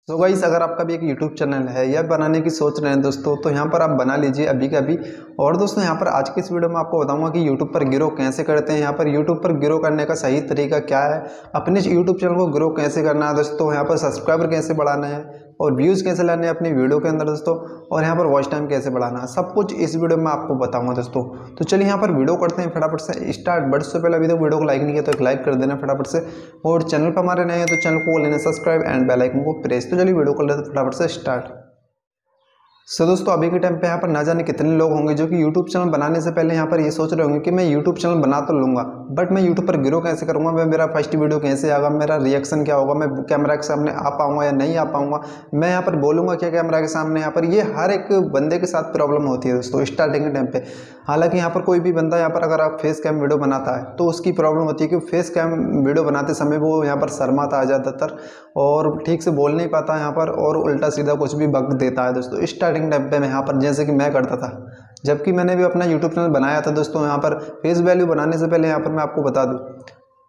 तो गाइस, अगर आपका भी एक यूट्यूब चैनल है या बनाने की सोच रहे हैं दोस्तों, तो यहाँ पर आप बना लीजिए अभी का अभी। और दोस्तों यहाँ पर आज की इस वीडियो में आपको बताऊंगा कि यूट्यूब पर ग्रो कैसे करते हैं, यहाँ पर यूट्यूब पर ग्रो करने का सही तरीका क्या है, अपने यूट्यूब चैनल को ग्रो कैसे करना है दोस्तों, यहाँ पर सब्सक्राइबर कैसे बढ़ाना है और व्यूज़ कैसे लाने हैं अपनी वीडियो के अंदर दोस्तों, और यहाँ पर वॉच टाइम कैसे बढ़ाना है, सब कुछ इस वीडियो में आपको बताऊंगा दोस्तों। तो चलिए यहाँ पर वीडियो करते हैं फटाफट से स्टार्ट। बट उससे पहले अभी तो वीडियो को लाइक नहीं किया तो एक लाइक कर देना फटाफट से, और चैनल पर हमारे नए हैं तो चैनल को लेना सब्सक्राइब एंड बेल आइकन को प्रेस। तो चलिए वीडियो कर लेते हैं फटाफट से स्टार्ट। दोस्तों अभी के टाइम पे यहाँ पर ना जाने कितने लोग होंगे जो कि यूट्यूब चैनल बनाने से पहले यहाँ पर ये सोच रहे होंगे कि मैं यूट्यूब चैनल बना तो लूँगा, बट मैं यूट्यूब पर ग्रो कैसे करूँगा, मैं मेरा फर्स्ट वीडियो कैसे आएगा, मेरा रिएक्शन क्या होगा, मैं कैमरा के सामने आ पाऊँगा या नहीं आ पाऊँगा, मैं यहाँ पर बोलूँगा क्या कैमरा के सामने। यहाँ पर ये हर एक बंदे के साथ प्रॉब्लम होती है दोस्तों स्टार्टिंग के टाइम पे। हालांकि यहाँ पर कोई भी बंदा यहाँ पर अगर आप फेस कैम वीडियो बनाता है तो उसकी प्रॉब्लम होती है कि फेस कैम वीडियो बनाते समय वो यहाँ पर शर्माता है ज़्यादातर और ठीक से बोल नहीं पाता यहाँ पर, और उल्टा सीधा कुछ भी बक देता है दोस्तों स्टार्टिंग टाइम पे। मैं यहाँ पर जैसे कि मैं करता था, जबकि मैंने भी अपना यूट्यूब चैनल बनाया था दोस्तों। यहाँ पर फेस वैल्यू बनाने से पहले यहाँ पर मैं आपको बता दूँ,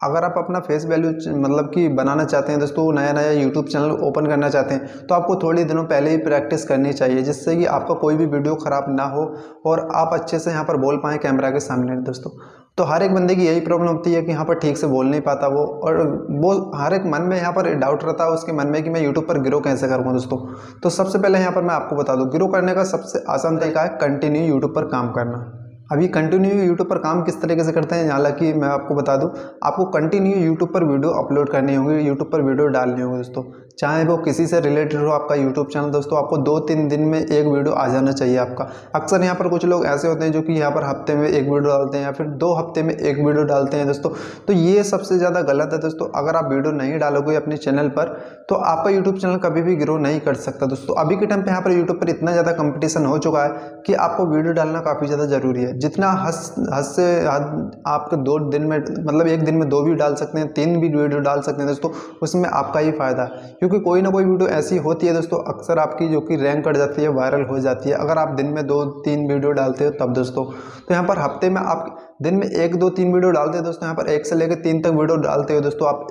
अगर आप अपना फेस वैल्यू मतलब कि बनाना चाहते हैं दोस्तों, नया यूट्यूब चैनल ओपन करना चाहते हैं, तो आपको थोड़ी दिनों पहले ही प्रैक्टिस करनी चाहिए, जिससे कि आपका कोई भी वीडियो ख़राब ना हो और आप अच्छे से यहाँ पर बोल पाएँ कैमरा के सामने दोस्तों। तो हर एक बंदे की यही प्रॉब्लम होती है कि यहाँ पर ठीक से बोल नहीं पाता वो, और वो हर एक मन में यहाँ पर डाउट रहता है उसके मन में कि मैं यूट्यूब पर ग्रो कैसे करूँगा दोस्तों। तो सबसे पहले यहाँ पर मैं आपको बता दूँ, ग्रो करने का सबसे आसान तरीका है कंटिन्यू यूट्यूब पर काम करना। अभी कंटिन्यू यूट्यूब पर काम किस तरीके से करते हैं, हालांकि मैं आपको बता दूं, आपको कंटिन्यू यूट्यूब पर वीडियो अपलोड करनी होगी, यूट्यूब पर वीडियो डालनी होगी दोस्तों, चाहे वो किसी से रिलेटेड हो आपका यूट्यूब चैनल दोस्तों। आपको 2-3 दिन में एक वीडियो आ जाना चाहिए आपका। अक्सर यहाँ पर कुछ लोग ऐसे होते हैं जो कि यहाँ पर हफ्ते में एक वीडियो डालते हैं या फिर 2 हफ्ते में एक वीडियो डालते हैं दोस्तों। तो ये सबसे ज़्यादा गलत है दोस्तों। अगर आप वीडियो नहीं डालोगे अपने चैनल पर तो आपका यूट्यूब चैनल कभी भी ग्रो नहीं कर सकता दोस्तों। अभी के टाइम पर यहाँ पर यूट्यूब पर इतना ज़्यादा कंपटीशन हो चुका है कि आपको वीडियो डालना काफ़ी ज़्यादा ज़रूरी है। जितना हद से आपके 2 दिन में मतलब एक दिन में 2 भी डाल सकते हैं, 3 भी वीडियो डाल सकते हैं दोस्तों, उसमें आपका ही फायदा है। क्योंकि कोई ना कोई वीडियो ऐसी होती है दोस्तों अक्सर आपकी जो कि रैंक कर जाती है, वायरल हो जाती है, अगर आप दिन में 2-3 वीडियो डालते हो तब दोस्तों। तो यहाँ पर हफ्ते में आप दिन में 1-2-3 वीडियो डालते हैं दोस्तों, यहाँ पर 1 से लेकर 3 तक वीडियो डालते हो दोस्तों आप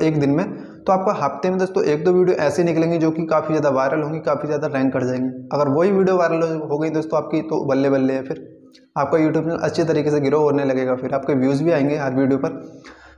एक दिन में, तो आपका हफ्ते में दोस्तों 1-2 वीडियो ऐसे निकलेंगी जो कि काफ़ी ज़्यादा वायरल होंगी, काफ़ी ज़्यादा रैंक कर जाएंगी। अगर वही वीडियो वायरल हो गई दोस्तों आपकी, तो बल्ले बल्ले है, फिर आपका यूट्यूब चैनल अच्छे तरीके से ग्रो होने लगेगा, फिर आपके व्यूज़ भी आएंगे हर वीडियो पर।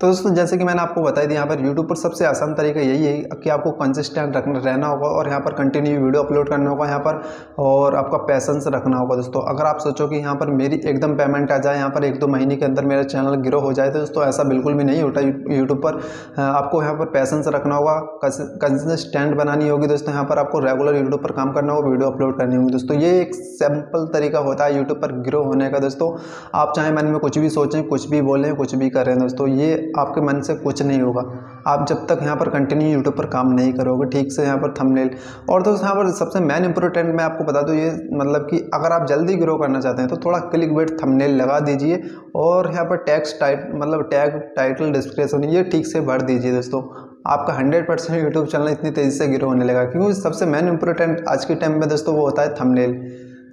तो दोस्तों जैसे कि मैंने आपको बताया दिया, यहाँ पर यूट्यूब पर सबसे आसान तरीका यही है कि आपको कंसिस्टेंट रहना होगा और यहाँ पर कंटिन्यू वीडियो अपलोड करना होगा यहाँ पर, और आपका पैसेंस रखना होगा दोस्तों। अगर आप सोचो कि यहाँ पर मेरी एकदम पेमेंट आ जाए, यहाँ पर 1-2 महीने के अंदर मेरा चैनल ग्रो हो जाए, तो दोस्तों ऐसा बिल्कुल भी नहीं होता यूट्यूब पर। आपको यहाँ पर पैसेंस रखना होगा, कंसिस्टेंट बनानी होगी दोस्तों। यहाँ पर आपको रेगुलर यूट्यूब पर काम करना होगा, वीडियो अपलोड करनी होगी दोस्तों। ये एक सिंपल तरीका होता है यूट्यूब पर ग्रो होने का दोस्तों। आप चाहे मन में कुछ भी सोचें, कुछ भी बोलें, कुछ भी करें दोस्तों, ये आपके मन से कुछ नहीं होगा आप जब तक यहाँ पर कंटिन्यू यूट्यूब पर काम नहीं करोगे ठीक से। यहाँ पर थंबनेल, और दोस्तों यहाँ पर सबसे मेन इंपॉर्टेंट मैं आपको बता दूँ, ये मतलब कि अगर आप जल्दी ग्रो करना चाहते हैं तो थोड़ा क्लिक बेट थंबनेल लगा दीजिए, और यहाँ पर टेक्स्ट टैग टाइटल डिस्क्रिप्शन ये ठीक से भर दीजिए दोस्तों। आपका 100% यूट्यूब चैनल इतनी तेज़ी से ग्रो होने लगा, क्योंकि सबसे मेन इंपॉर्टेंट आज के टाइम में दोस्तों वो होता है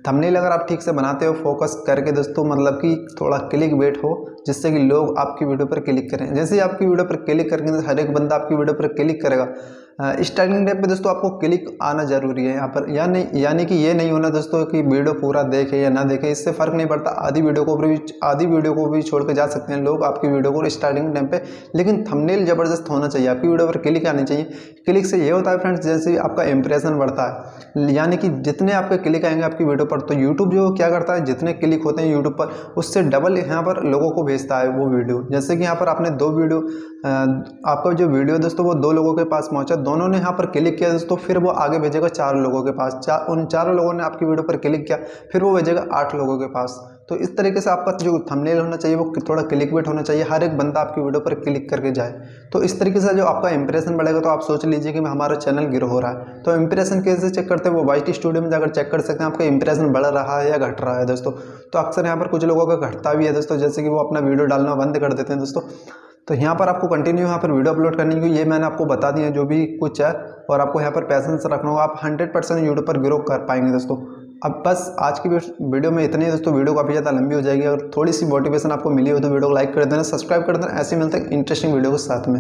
थंबनेल अगर आप ठीक से बनाते हो फोकस करके दोस्तों, मतलब कि थोड़ा क्लिक बेट हो, जिससे कि लोग आपकी वीडियो पर क्लिक करें। जैसे ही आपकी वीडियो पर क्लिक करेंगे तो हर एक बंदा आपकी वीडियो पर क्लिक करेगा। स्टार्टिंग टाइम पे दोस्तों आपको क्लिक आना जरूरी है यहाँ पर, यानी कि ये नहीं होना दोस्तों कि वीडियो पूरा देखे या ना देखे, इससे फ़र्क नहीं पड़ता। आधी वीडियो को भी छोड़ के जा सकते हैं लोग आपकी वीडियो को स्टार्टिंग टाइम पे, लेकिन थंबनेल ज़बरदस्त होना चाहिए, आपकी वीडियो पर क्लिक आनी चाहिए। क्लिक से ये होता है फ्रेंड्स, जैसे आपका इंप्रेशन बढ़ता है, यानी कि जितने आपके क्लिक आएंगे आपकी वीडियो पर, तो यूट्यूब जो क्या करता है, जितने क्लिक होते हैं यूट्यूब पर उससे डबल यहाँ पर लोगों को भेजता है वो वीडियो। जैसे कि यहाँ पर आपने 2 वीडियो, आपका जो वीडियो दोस्तों वो 2 लोगों के पास पहुँचा, दोनों ने यहाँ पर क्लिक किया दोस्तों, फिर वो आगे भेजेगा 4 लोगों के पास, उन 4 लोगों ने आपकी वीडियो पर क्लिक किया, फिर वो भेजेगा 8 लोगों के पास। तो इस तरीके से आपका जो थंबनेल होना चाहिए वो थोड़ा क्लिक बेट होना चाहिए, हर एक बंदा आपकी वीडियो पर क्लिक करके जाए। तो इस तरीके से जो आपका इंप्रेशन बढ़ेगा, तो आप सोच लीजिए कि हमारा चैनल ग्रो हो रहा है। तो इंप्रेशन कैसे चेक करते हैं, वो वाईटी स्टूडियो में जाकर चेक कर सकते हैं आपका इंप्रेशन बढ़ रहा है या घट रहा है दोस्तों। तो अक्सर यहाँ पर कुछ लोगों का घटता भी है दोस्तों, जैसे कि वो अपना वीडियो डालना बंद कर देते हैं दोस्तों। तो यहाँ पर आपको कंटिन्यू यहाँ पर वीडियो अपलोड करनी है, ये मैंने आपको बता दिया जो भी कुछ है, और आपको यहाँ पर पैसेंस रखना होगा, आप 100% यूट्यूब पर ग्रो कर पाएंगे दोस्तों। अब बस आज की वीडियो में इतनी है दोस्तों, वीडियो काफ़ी ज़्यादा लंबी हो जाएगी। अगर थोड़ी सी मोटिवेशन आपको मिली हो तो वीडियो को लाइक कर देना, सब्सक्राइब कर देना, ऐसे मिलते हैं इंटरेस्टिंग वीडियो के साथ में।